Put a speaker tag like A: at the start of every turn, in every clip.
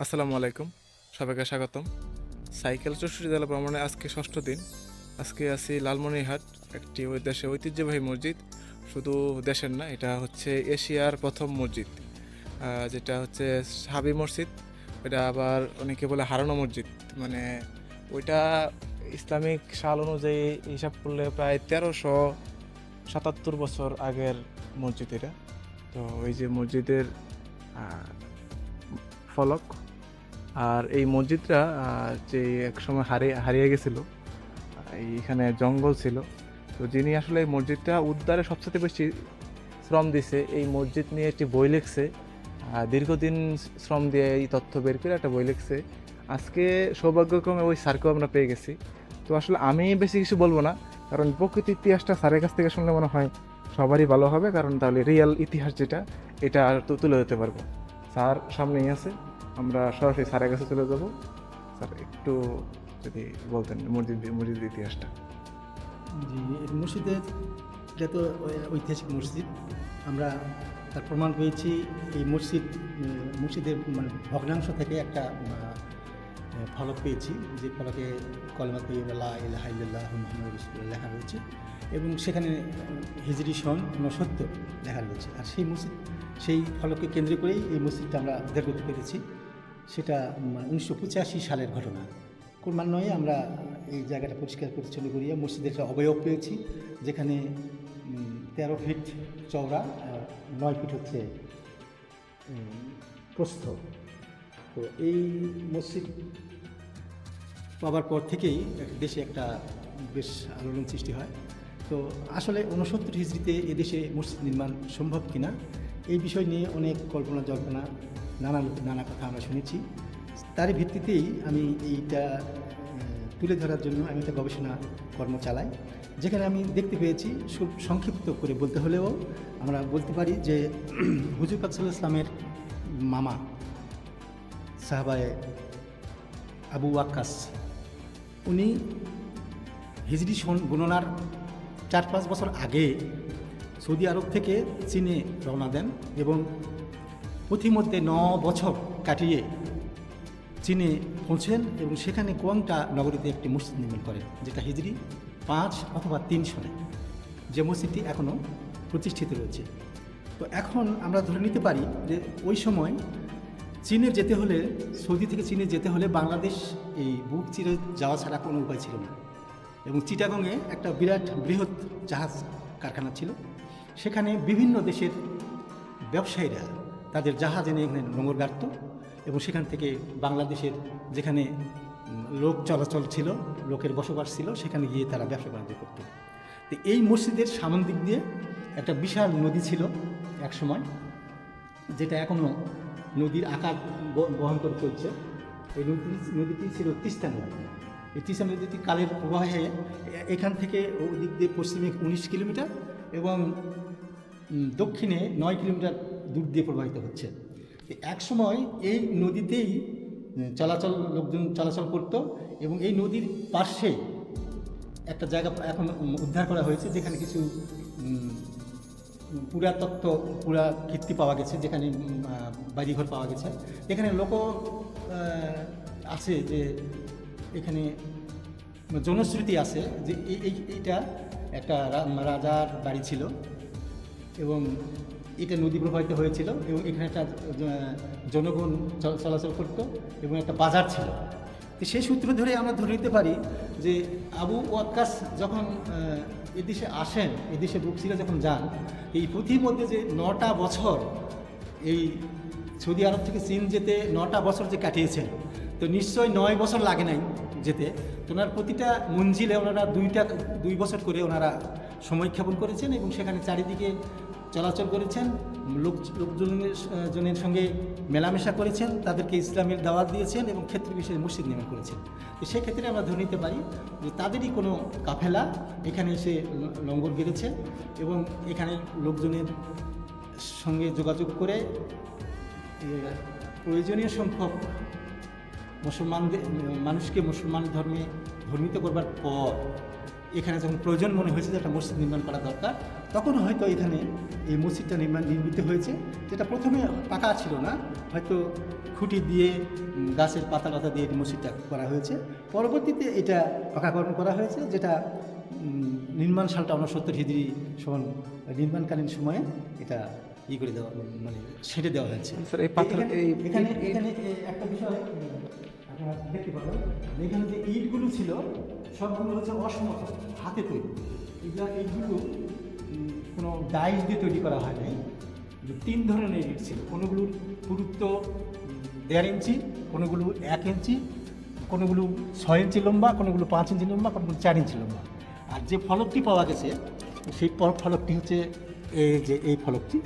A: আসসালামু আলাইকুম, সবাইকে স্বাগতম। সাইকেল চৌষট্টি জেলা ভ্রমণে আজকে ষষ্ঠ দিন। আজকে আছি লালমনিরহাট, একটি ওই দেশের ঐতিহ্যবাহী মসজিদ। শুধু দেশের না, এটা হচ্ছে এশিয়ার প্রথম মসজিদ, যেটা হচ্ছে হাবি মসজিদ। এটা আবার অনেকে বলে হারানো মসজিদ। মানে ওইটা ইসলামিক সাল অনুযায়ী হিসাব করলে প্রায় 1377 বছর আগের মসজিদ এটা। তো ওই যে মসজিদের আহ, ফলক। আর এই মসজিদটা যে একসময় হারিয়ে হারিয়ে গেছিল, এইখানে জঙ্গল ছিল। তো যিনি আসলে এই মসজিদটা উদ্ধারে সবচেয়ে বেশি শ্রম দিছে, এই মসজিদ নিয়ে একটি বই লিখছে। দীর্ঘদিন শ্রম দিয়ে এই তথ্য বের করে একটা বই লিখছে। আজকে সৌভাগ্যক্রমে ওই স্যারকেও আমরা পেয়ে গেছি। তো আসলে আমি বেশি কিছু বলবো না, কারণ প্রকৃত ইতিহাসটা স্যারের কাছ থেকে শুনলে মনে হয় সবারই ভালো হবে, কারণ তাহলে রিয়েল ইতিহাস যেটা এটা আর তো তুলে ধরতে পারবো। স্যার সামনেই আছে, আমরা সরাসরি স্যারের কাছে চলে যাব। স্যার একটু যদি বলতেন মসজিদের ইতিহাসটা।
B: জি, এই মসজিদের এটা তো ঐতিহাসিক মসজিদ। আমরা তার প্রমাণ পেয়েছি এই মসজিদের মানে ভগ্নাংশ থেকে একটা ফলক পেয়েছি, যে ফলকে কলেমা তৈয়বা লা ইলাহা ইল্লাল্লাহু মুহাম্মাদুর রাসূলুল্লাহ লেখা রয়েছে, এবং সেখানে হিজরি সন 69 লেখা রয়েছে। আর সেই ফলককে কেন্দ্র করেই এই মসজিদটা আমরা উদ্ধার করতে পেরেছি। সেটা 1985 সালের ঘটনা। ক্রমান্বয়ে আমরা এই জায়গাটা পরিষ্কার পরিচ্ছন্ন করিয়া মসজিদের একটা অবয়ব পেয়েছি, যেখানে 13 ফিট চওড়া, 9 ফিট হচ্ছে প্রস্থ। তো এই মসজিদ পাওয়ার পর থেকেই দেশে একটা বেশ আলোড়ন সৃষ্টি হয়। তো আসলে 69 হিজরিতে এদেশে মসজিদ নির্মাণ সম্ভব কিনা এই বিষয় নিয়ে অনেক কল্পনা জল্পনা, নানা কথা আমরা শুনেছি। তারই ভিত্তিতেই আমি এইটা তুলে ধরার জন্য আমি একটা গবেষণা কর্ম চালাই, যেখানে আমি দেখতে পেয়েছি, খুব সংক্ষিপ্ত করে বলতে হলেও আমরা বলতে পারি যে হুজুর পাক সাল্লাল্লাহু আলাইহি ওয়াসাল্লামের মামা সাহাবায়ে আবু ওয়াক্কাস, উনি হিজরি সন গণনার 4-5 বছর আগে সৌদি আরব থেকে চীনে রওনা দেন, এবং পথিমধ্যে 9 বছর কাটিয়ে চীনে পৌঁছেন, এবং সেখানে কোয়াংটা নগরীতে একটি মসজিদ নির্মাণ করেন, যেটা হিজরি 5 অথবা 3 সনে, যে মসজিদটি এখনও প্রতিষ্ঠিত রয়েছে। তো এখন আমরা ধরে নিতে পারি যে ওই সময় চীনে যেতে হলে, সৌদি থেকে চীনে যেতে হলে বাংলাদেশ এই বুক চিরে যাওয়া ছাড়া কোনো উপায় ছিল না। এবং চিটাগংয়ে একটা বৃহৎ জাহাজ কারখানা ছিল। সেখানে বিভিন্ন দেশের ব্যবসায়ীরা তাদের জাহাজ এনে এখানে নোঙর গাড়ত, এবং সেখান থেকে বাংলাদেশের যেখানে লোক চলাচল ছিল, লোকের বসবাস ছিল, সেখানে গিয়ে তারা ব্যবসা বাণিজ্য করত। তো এই মসজিদের সামন দিক দিয়ে একটা বিশাল নদী ছিল এক সময়, যেটা এখনও নদীর আকার বহন করে চলছে। এই নদীটি ছিল তিস্তা নদী। এই তিস্তা নদীটি কালের প্রবাহে এখান থেকে ওদিক দিয়ে পশ্চিমে 19 কিলোমিটার এবং দক্ষিণে 9 কিলোমিটার দূর দিয়ে প্রবাহিত হচ্ছে। এক সময় এই নদীতেই লোকজন চলাচল করত, এবং এই নদীর পার্শ্বে একটা জায়গা এখন উদ্ধার করা হয়েছে, যেখানে কিছু পুরাকীর্তি পাওয়া গেছে, যেখানে বাড়িঘর পাওয়া গেছে। এখানে আছে যে এখানে জনশ্রুতি আছে যে এইটা একটা রাজার বাড়ি ছিল, এবং এটা নদী প্রবাহিত হয়েছিল, এবং এখানে একটা জনগণ চলাচল করত, এবং একটা বাজার ছিল। তো সেই সূত্র ধরে আমরা ধরে নিতে পারি যে আবু ওয়াক্কাস যখন এদেশে আসেন, এদেশে বুক চিরে যখন যান, এই পথিমধ্যে যে 9টা বছর এই সৌদি আরব থেকে চীন যেতে 9টা বছর যে কাটিয়েছেন, তো নিশ্চয়ই 9 বছর লাগে নাই যেতে। তো ওনার প্রতিটা মঞ্জিলে ওনারা 2 বছর করে ওনারা সময়ক্ষেপণ করেছেন, এবং সেখানে চারিদিকে চলাচল করেছেন, লোকজনের সঙ্গে মেলামেশা করেছেন, তাদেরকে ইসলামের দাওয়াত দিয়েছেন, এবং ক্ষেত্র বিশেষে মসজিদ নির্মাণ করেছেন। তো সেক্ষেত্রে আমরা ধরে নিতে পারি যে তাদেরই কোনো কাফেলা এখানে এসে লঙ্গর গেড়েছে, এবং এখানে লোকজনের সঙ্গে যোগাযোগ করে প্রয়োজনীয় সংখ্যক মানুষকে মুসলমান ধর্মে ধর্মিত করবার পর এখানে যখন প্রয়োজন মনে হয়েছে যে একটা মসজিদ নির্মাণ করা দরকার, তখন হয়তো এখানে এই মসজিদটা নির্মিত হয়েছে, যেটা প্রথমে পাকা ছিল না, হয়তো খুঁটি দিয়ে গাছের পাতা লতা দিয়ে এই মসজিদটা করা হয়েছে। পরবর্তীতে এটা পাকাকরণ করা হয়েছে, যেটা নির্মাণ সালটা 69 হিজরি সমান নির্মাণকালীন সময়ে এটা করে দেওয়া, মানে সেটে দেওয়া হয়েছে।
A: স্যার এই পাথর
B: এখানে এখানে একটা বিষয় আপনারা দেখতে পাবেন, এখানে যে ইটগুলো ছিল সবগুলো হচ্ছে অসমতল, হাতে তৈরি। ইটগুলো কোনো ডাইস দিয়ে তৈরি করা হয় নাই। 3 ধরনের ইট ছিল, কোনোগুলোর পুরুত্ব 1.5 ইঞ্চি, কোনোগুলো 1 ইঞ্চি, কোনোগুলো 6 ইঞ্চি লম্বা, কোনোগুলো 5 ইঞ্চি লম্বা, কোনোগুলো 4 ইঞ্চি লম্বা। আর যে ফলকটি পাওয়া গেছে সেই ফলকটি হচ্ছে এই ফলকটি।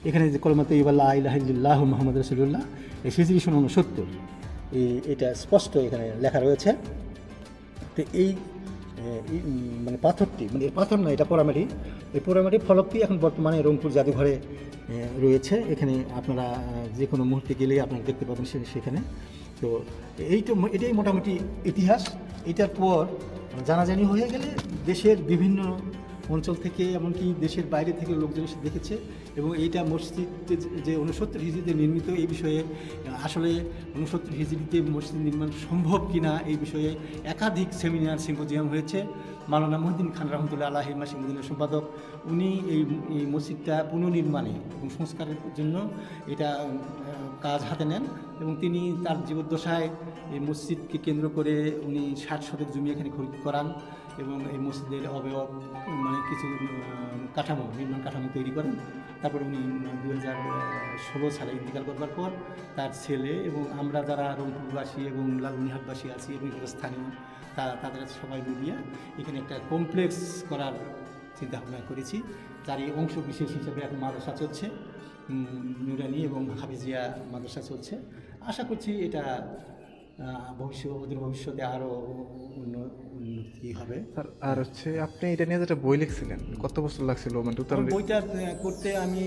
B: এখানে যে কলমাতে ইবাল্লাহ ইলাহা ইল্লাল্লাহু মুহাম্মাদ রাসূলুল্লাহ, এই হিজরি 69, এটা স্পষ্ট এখানে লেখা রয়েছে। তো এই মানে পাথরটি, মানে এই পাথর নয়, এটা পোড়ামাটি। এই পোড়ামাটির ফলকটি এখন বর্তমানে রংপুর জাদুঘরে রয়েছে। এখানে আপনারা যে কোনো মুহূর্তে গেলেই আপনারা দেখতে পাবেন সেখানে। তো এটাই মোটামুটি ইতিহাস। এটার পর জানাজানি হয়ে গেলে দেশের বিভিন্ন অঞ্চল থেকে, এমনকি দেশের বাইরে থেকে লোকজন এসে দেখেছে। এবং এইটা মসজিদ যে 69 হিজরিতে নির্মিত, এই বিষয়ে আসলে 69 হিজরিতে মসজিদ নির্মাণ সম্ভব কিনা এই বিষয়ে একাধিক সেমিনার সিম্পোজিয়াম হয়েছে। মাওলানা মহিউদ্দিন খান রহমতুল্লাহ আলাহি মাসিমুদ্দিনের সম্পাদক, উনি এই মসজিদটা পুনর্নির্মাণে এবং সংস্কারের জন্য এটা কাজ হাতে নেন। এবং তিনি তার জীবদ্দশায় এই মসজিদকে কেন্দ্র করে উনি 60 শতক জমি এখানে খরিদ করান এবং এই মসজিদের অবয়ব, মানে কিছু নির্মাণ কাঠামো তৈরি করেন। তারপর উনি 2016 সালে ইন্তেকাল করবার পর তার ছেলে এবং আমরা যারা রংপুরবাসী এবং লালমনিরহাটবাসী আছি এবং স্থানীয় তাদের সবাই মিলিয়ে এখানে একটা কমপ্লেক্স করার চিন্তা ভাবনা করেছি। তার এই অংশ বিশেষ হিসেবে এখন মাদ্রাসা চলছে, নুরানি এবং হাফিজিয়া মাদ্রাসা চলছে। আশা করছি এটা অদূর ভবিষ্যতে আরও উন্নতি হবে।
A: স্যার আর হচ্ছে আপনি এটা নিয়ে যেটা বই লিখছিলেন, কত বছর লাগছিল? মানে টোটাল
B: বইটা করতে আমি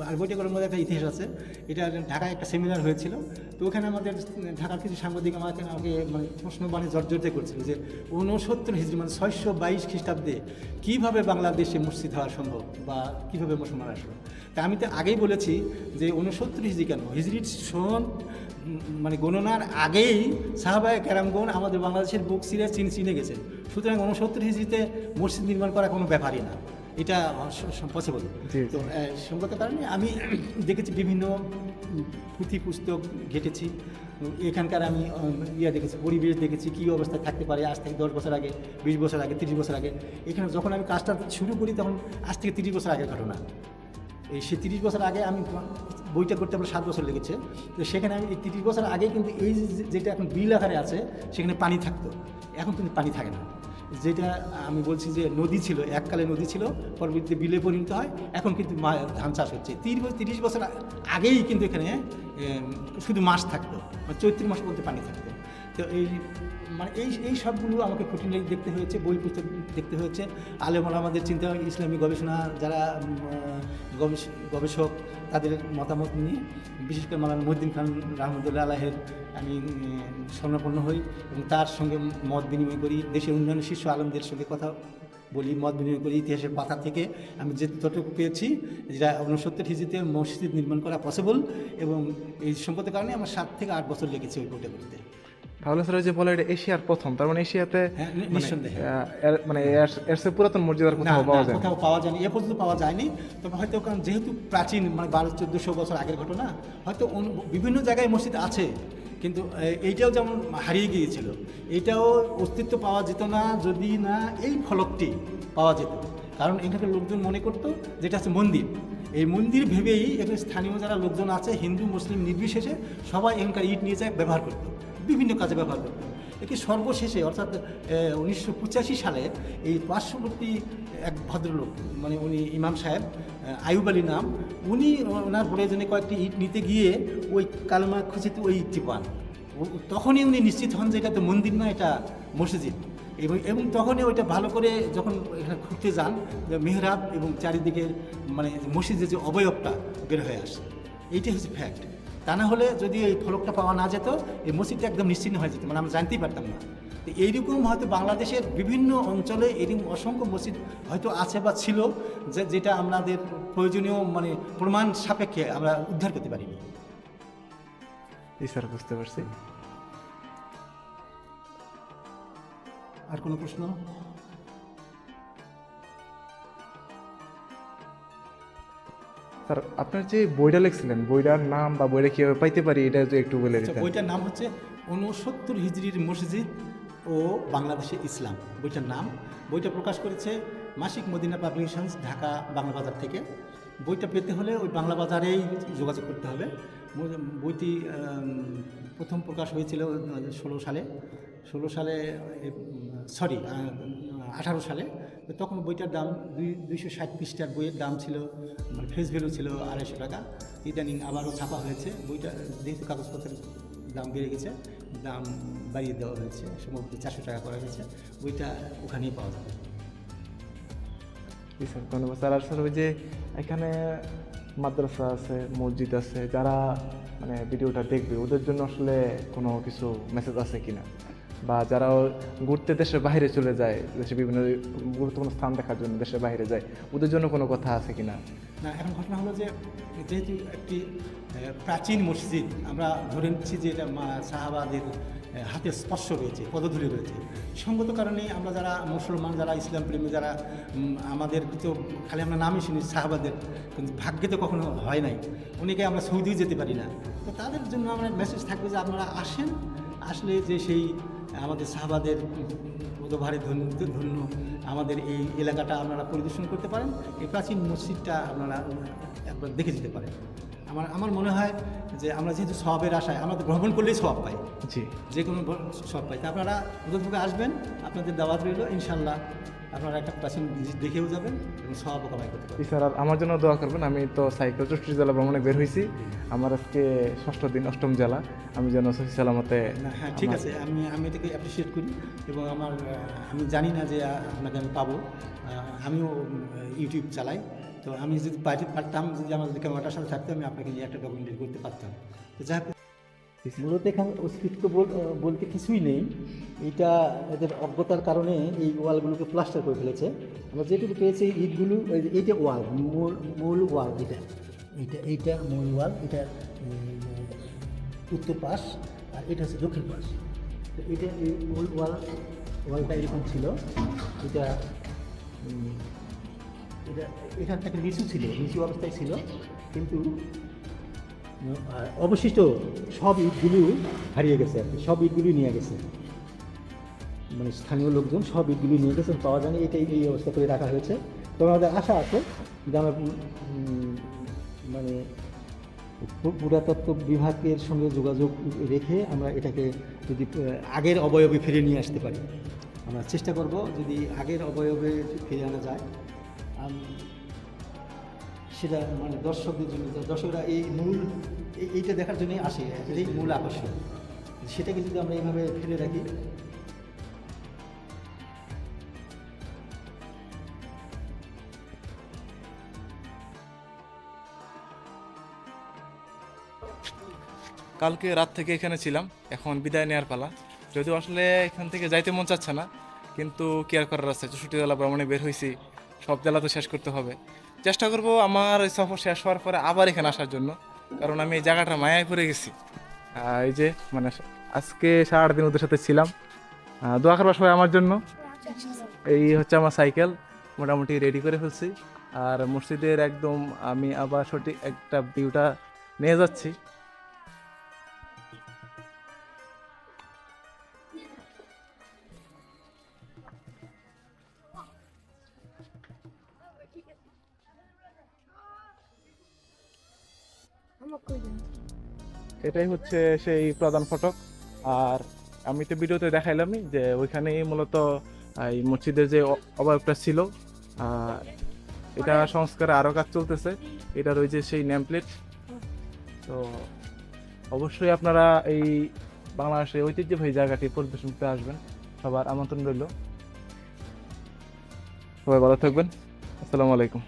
B: আর বইটা করার মধ্যে একটা ইতিহাস আছে। এটা ঢাকায় একটা সেমিনার হয়েছিল, তো ওখানে আমাদের ঢাকার কিছু সাংবাদিক আমাকে মানে প্রশ্ন জর্জরিত করছিল যে 69 হিজরি মানে 622 খ্রিস্টাব্দে কীভাবে বাংলাদেশে মসজিদ হওয়া সম্ভব বা কীভাবে মুসলমান আসলো। তা আমি তো আগেই বলেছি যে 69 হিজরি কেন, হিজরির সন মানে গণনার আগেই সাহাবায়ে কেরামগণ আমাদের বাংলাদেশের বুক সিরিয়া চিনে গেছে। সুতরাং 69 হিজরিতে মসজিদ নির্মাণ করা কোনো ব্যাপারই না, এটা পসিবল। তো সঙ্গত কারণে আমি দেখেছি, বিভিন্ন পুঁথি পুস্তক ঘেটেছি, এখানকার আমি দেখেছি, পরিবেশ দেখেছি, কী অবস্থায় থাকতে পারে আজ থেকে 10 বছর আগে, 20 বছর আগে, 30 বছর আগে। এখানে যখন আমি কাজটা শুরু করি তখন আজ থেকে 30 বছর আগের ঘটনা। সে 30 বছর আগে আমি বইটা করতে আমার 7 বছর লেগেছে। তো সেখানে আমি এই 30 বছর আগে কিন্তু এই যেটা এখন বিল আকারে আছে সেখানে পানি থাকতো, এখন কিন্তু পানি থাকে না। যেটা আমি বলছি যে নদী ছিল, এককালে নদী ছিল, পরবর্তীতে বিলে পরিণত হয়, এখন কিন্তু ধান চাষ হচ্ছে। 30 বছর আগেই কিন্তু এখানে শুধু মাছ থাকতো, চৈত্র মাস বলতে পানি থাকতো। তো এই সবগুলো আমাকে খুঁটিনাটি দেখতে হয়েছে, বই পুস্তক দেখতে হয়েছে, আলেম ওলামাদের চিন্তা, ইসলামী গবেষণা যারা গবেষক তাদের মতামত নিয়ে, বিশেষ করে মাওলানা মহিউদ্দিন খান রহমতুল্লাহ আলাইহির আমি শরণাপন্ন হই এবং তার সঙ্গে মত বিনিময় করি। দেশের উন্নয়ন শীর্ষ আলেমদের সঙ্গে কথা বলি, মত বিনিময় করি। ইতিহাসের পাতা থেকে আমি যে ততটুকু পেয়েছি, যেটা 69 হিজরিতে মসজিদ নির্মাণ করা পসিবল, এবং এই সম্পদের কারণে আমার 7 থেকে 8 বছর লেগেছে ওই বইটা করতে।
A: তাহলে স্যার যে বলে এটা এশিয়ার প্রথম, তার মানে এশিয়াতে
B: নিঃসন্দেহে
A: মানে এর চেয়ে পুরাতন মসজিদ আর কোথাও
B: পাওয়া যায়নি, এ পর্যন্ত পাওয়া যায়নি। তবে হয়তো কারণ যেহেতু প্রাচীন, মানে 1200-1400 বছর আগের ঘটনা, হয়তো বিভিন্ন জায়গায় মসজিদ আছে, কিন্তু এইটাও যেমন হারিয়ে গিয়েছিল, এইটাও অস্তিত্ব পাওয়া যেত না যদি না এই ফলকটি পাওয়া যেত। কারণ এখানকার লোকজন মনে করতো যেটা হচ্ছে মন্দির, এই মন্দির ভেবেই এখানে স্থানীয় যারা লোকজন আছে, হিন্দু মুসলিম নির্বিশেষে সবাই এখানকার ইট নিয়ে যায়, ব্যবহার করতো, বিভিন্ন কাজে ব্যবহার করতো। একে সর্বশেষে অর্থাৎ 1985 সালে এই পার্শ্ববর্তী এক ভদ্রলোক, মানে উনি ইমাম সাহেব, আইয়ুব আলী নাম, উনি ওনার প্রয়োজনে কয়েকটি ইট নিতে গিয়ে ওই কালমা খুঁজিতে ওই ইটটি পান। তখনই উনি নিশ্চিত হন যে এটা তো মন্দির না, এটা মসজিদ। এবং তখনই ওইটা ভালো করে যখন এখানে ঘুরতে যান, মেহরাব এবং চারিদিকের মানে মসজিদের যে অবয়বটা বের হয়ে আসে, এইটাই হচ্ছে ফ্যাক্ট। তা না হলে যদি এই ফলকটা পাওয়া না যেত, এই মসজিদটা একদম নিশ্চিন্ন হয়ে যেত, মানে আমরা জানতেই পারতাম না। তো এইরকম হয়তো বাংলাদেশের বিভিন্ন অঞ্চলে এরকম অসংখ্য মসজিদ হয়তো আছে বা ছিল, যেটা আমাদের প্রয়োজনীয় মানে প্রমাণ সাপেক্ষে আমরা উদ্ধার করতে পারিনি।
A: জি স্যার, বুঝতে পারছি।
B: আর কোনো প্রশ্ন?
A: স্যার, আপনার যে বইটা লিখছিলেন, বইটার নাম বা বইটা কীভাবে পাইতে পারি এটা যদি একটু বলে
B: আচ্ছা,
A: দিতেন।
B: বইটার নাম হচ্ছে 69 হিজরির মসজিদ ও বাংলাদেশে ইসলাম, বইটার নাম। বইটা প্রকাশ করেছে মাসিক মদিনা পাবলিকেশনস, ঢাকা বাংলা বাজার থেকে। বইটা পেতে হলে ওই বাংলা বাজারেই যোগাযোগ করতে হবে। বইটি প্রথম প্রকাশ হয়েছিল 16 সালে, সরি 18 সালে। তো তখন বইটার দাম 260 পৃষ্ঠার বইয়ের দাম ছিল, মানে ফেস ভ্যালু ছিল 250 টাকা। ইদানিং আবারও ছাপা হয়েছে বইটা, যেহেতু কাগজপত্রের দাম বেড়ে গেছে, দাম বাড়িয়ে দেওয়া হয়েছে, সম্ভবত 400 টাকা করা হয়েছে। বইটা ওখানেই পাওয়া যাবে।
A: জি স্যার, ধন্যবাদ স্যার। আর স্যার, ওই যে এখানে মাদ্রাসা আছে, মসজিদ আছে, যারা মানে ভিডিওটা দেখবে ওদের জন্য আসলে কোনো কিছু মেসেজ আছে কিনা, বা যারা ঘুরতে দেশের বাইরে চলে যায়, দেশে বিভিন্ন গুরুত্বপূর্ণ স্থান দেখার জন্য দেশের বাইরে যায়, ওদের জন্য কোনো কথা আছে কিনা?
B: না, এখন ঘটনা হলো যে যেহেতু একটি প্রাচীন মসজিদ, আমরা ধরে নিচ্ছি যে এটা সাহাবাদের হাতে স্পর্শ রয়েছে, পদধূলি রয়েছে। সঙ্গত কারণে আমরা যারা মুসলমান, যারা ইসলাম প্রেমী, যারা আমাদের তো খালি আমরা নামই শুনি সাহাবাদের, কিন্তু ভাগ্যে তো কখনো হয় নাই। অনেকে আমরা সৌদিও যেতে পারি না। তো তাদের জন্য আমরা মেসেজ থাকবে যে আপনারা আসেন, আসলে যে সেই আমাদের সাহাবাদের পদভারে ধন্য আমাদের এই এলাকাটা আপনারা পরিদর্শন করতে পারেন। এই প্রাচীন মসজিদটা আপনারা একবার দেখে যেতে পারেন। আমার মনে হয় যে আমরা যেহেতু সওয়াবের আশায়, আমরা তো ভ্রমণ করলেই সওয়াব পাই,
A: জি,
B: যে কোনো সওয়াব পাই। তা আপনারা উদ্যোগে আসবেন, আপনাদের দাওয়াত রইল। ইনশাল্লাহ আপনারা একটা প্রাচীন জিনিস দেখেও যাবেন এবং সওয়াবও কামাই করতে পারবেন।
A: জি স্যার, আর আমার জন্য দোয়া করবেন। আমি তো সাইকেল 64 জেলা ভ্রমণে বের হয়েছি, আমার আজকে 6ষ্ঠ দিন, 8ম জেলা। আমি যেন সহি সালামতে।
B: হ্যাঁ, ঠিক আছে, আমি এটাকে অ্যাপ্রিসিয়েট করি এবং আমি জানি না যে আপনাকে আমি পাবো। আমিও ইউটিউব চালাই, তো আমি যদি পারতাম, যদি আমার ক্যামেরাটার সাথে থাকতে, আমি আপনাকে নিয়ে একটা ডকুমেন্টারি করতে পারতাম। তো যাই হোক, মূলত এখানে অস্তিত্ব বলতে কিছুই নেই। এটা এদের অজ্ঞতার কারণে এই ওয়ালগুলোকে প্লাস্টার করে ফেলেছে। আমরা যেটুকু পেয়েছি ইটগুলো, এইটা ওয়াল, মূল ওয়াল, এইটা মূল ওয়াল, এটা উত্তর পাশ, আর এটা হচ্ছে দক্ষিণ পাশ। তো এটা এই মূল ওয়ালটা এরকম ছিল। এটা এটা এখান থেকে নিচু অবস্থায় ছিল, কিন্তু অবশিষ্ট সব ইটগুলো হারিয়ে গেছে আর কি, সব ইটগুলি নিয়ে গেছে, মানে স্থানীয় লোকজন সব ইটগুলি নিয়ে গেছে, পাওয়া যায়নি। এটাই এই অবস্থা করে রাখা হয়েছে। তো আমাদের আশা আছে যে আমরা মানে পুরাতত্ত্ব বিভাগের সঙ্গে যোগাযোগ রেখে আমরা এটাকে যদি আগের অবয়বে ফিরিয়ে নিয়ে আসতে পারি, আমরা চেষ্টা করব। যদি আগের অবয়বে ফিরে আনা যায়, সেটা মানে দর্শকদের জন্য, দর্শকরা এইটা দেখার জন্যই আসে, এটাই মূল আকর্ষণ। সেটাকে যদি আমরা এইভাবে ফেলে রাখি,
A: কালকে রাত থেকে এখানে ছিলাম, এখন বিদায় নেওয়ার পালা। যদিও আসলে এখান থেকে যাইতে মন চাচ্ছে না, কিন্তু কি আর করার আছে, 64 জেলা ভ্রমণে বের হয়েছি, সব জেলা তো শেষ করতে হবে। চেষ্টা করব আমার এই সফর শেষ হওয়ার পরে আবার এখানে আসার জন্য, কারণ আমি এই জায়গাটা মায়ায় পড়ে গেছি। এই যে মানে আজকে 8.5 দিন ওদের সাথে ছিলাম। দোয়া করবা সবাই আমার জন্য। এই হচ্ছে আমার সাইকেল, মোটামুটি রেডি করে ফেলছি। আর মসজিদের একদম আমি আবার সঠিক একটা ভিউটা নিয়ে যাচ্ছি। এটাই হচ্ছে সেই প্রধান ফটক। আর আমি তো ভিডিওতে দেখাইলামই যে ওইখানেই মূলত এই মসজিদের যে অবয়বটা ছিল, এটা সংস্কারে আরও কাজ চলতেছে। এটা রয়েছে সেই নেম প্লেট। তো অবশ্যই আপনারা এই বাংলাদেশের ঐতিহ্যবাহী জায়গাটি পরিদর্শন করতে আসবেন, সবার আমন্ত্রণ রইল। সবাই ভালো থাকবেন। আসসালামু আলাইকুম।